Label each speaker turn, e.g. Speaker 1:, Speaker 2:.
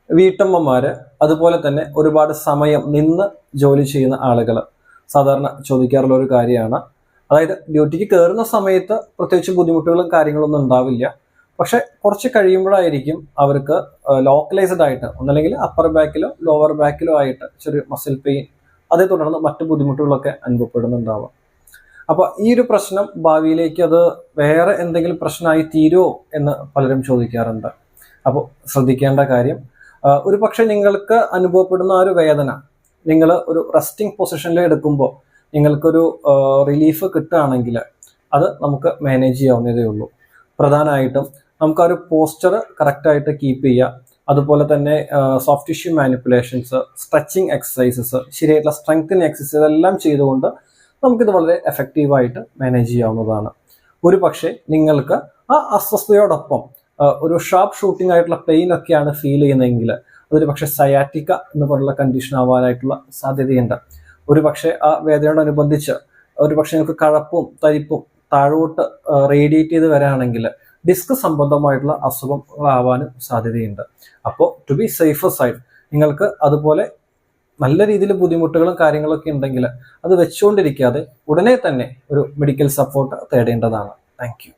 Speaker 1: വീട്ടമ്മമാര്, അതുപോലെ തന്നെ ഒരുപാട് സമയം നിന്ന് ജോലി ചെയ്യുന്ന ആളുകൾ സാധാരണ ചോദിക്കാറുള്ള ഒരു കാര്യമാണ്. അതായത് ഡ്യൂട്ടിക്ക് കയറുന്ന സമയത്ത് പ്രത്യേകിച്ച് ബുദ്ധിമുട്ടുകളും കാര്യങ്ങളൊന്നും ഉണ്ടാവില്ല. പക്ഷെ കുറച്ച് കഴിയുമ്പോഴായിരിക്കും അവർക്ക് ലോക്കലൈസ്ഡ് ആയിട്ട് ഒന്നല്ലെങ്കിൽ അപ്പർ ബാക്കിലോ ലോവർ ബാക്കിലോ ആയിട്ട് ചെറിയ മസിൽ പെയിൻ, അതേ തുടർന്ന് മറ്റു ബുദ്ധിമുട്ടുകളൊക്കെ അനുഭവപ്പെടുന്നുണ്ടാവുക. അപ്പൊ ഈ ഒരു പ്രശ്നം ഭാവിയിലേക്ക് അത് വേറെ എന്തെങ്കിലും പ്രശ്നമായി തീരുമോ എന്ന് പലരും ചോദിക്കാറുണ്ട്. അപ്പോൾ ശ്രദ്ധിക്കേണ്ട കാര്യം, ഒരു പക്ഷെ നിങ്ങൾക്ക് അനുഭവപ്പെടുന്ന ആ ഒരു വേദന നിങ്ങൾ ഒരു റെസ്റ്റിംഗ് പൊസിഷനിൽ എടുക്കുമ്പോൾ നിങ്ങൾക്കൊരു റിലീഫ് കിട്ടുകയാണെങ്കിൽ അത് നമുക്ക് മാനേജ് ചെയ്യാവുന്നതേ ഉള്ളൂ. പ്രധാനമായിട്ടും നമുക്ക് ആ ഒരു പോസ്ചർ കറക്റ്റായിട്ട് കീപ്പ് ചെയ്യുക, അതുപോലെ തന്നെ soft tissue manipulations, stretching exercises, ശരിയായിട്ടുള്ള സ്ട്രെങ്തനിങ് എക്സസൈസ് എല്ലാം ചെയ്തുകൊണ്ട് നമുക്കിത് വളരെ എഫക്റ്റീവായിട്ട് മാനേജ് ചെയ്യാവുന്നതാണ്. ഒരു പക്ഷേ നിങ്ങൾക്ക് ആ അസ്വസ്ഥതയോടൊപ്പം ഒരു ഷാർപ്പ് ഷൂട്ടിംഗ് ആയിട്ടുള്ള പെയിൻ ഒക്കെയാണ് ഫീൽ ചെയ്യുന്നതെങ്കിൽ അതൊരു പക്ഷേ സയാറ്റിക്ക എന്ന് പറഞ്ഞുള്ള കണ്ടീഷൻ ആവാനായിട്ടുള്ള സാധ്യതയുണ്ട്. ഒരു പക്ഷേ ആ വേദനയോടനുബന്ധിച്ച് ഒരു പക്ഷേ നിങ്ങൾക്ക് കഴപ്പും തരിപ്പും താഴോട്ട് റേഡിയേറ്റ് ചെയ്ത് വരാണെങ്കിൽ ഡിസ്ക് സംബന്ധമായിട്ടുള്ള അസുഖങ്ങളാവാനും സാധ്യതയുണ്ട്. അപ്പോൾ ടു ബി സേഫർ സൈഡ് നിങ്ങൾക്ക് അതുപോലെ നല്ല രീതിയിൽ ബുദ്ധിമുട്ടുകളും കാര്യങ്ങളൊക്കെ ഉണ്ടെങ്കിൽ അത് വെച്ചുകൊണ്ടിരിക്കാതെ ഉടനെ തന്നെ ഒരു മെഡിക്കൽ സപ്പോർട്ട് തേടേണ്ടതാണ്. Thank U.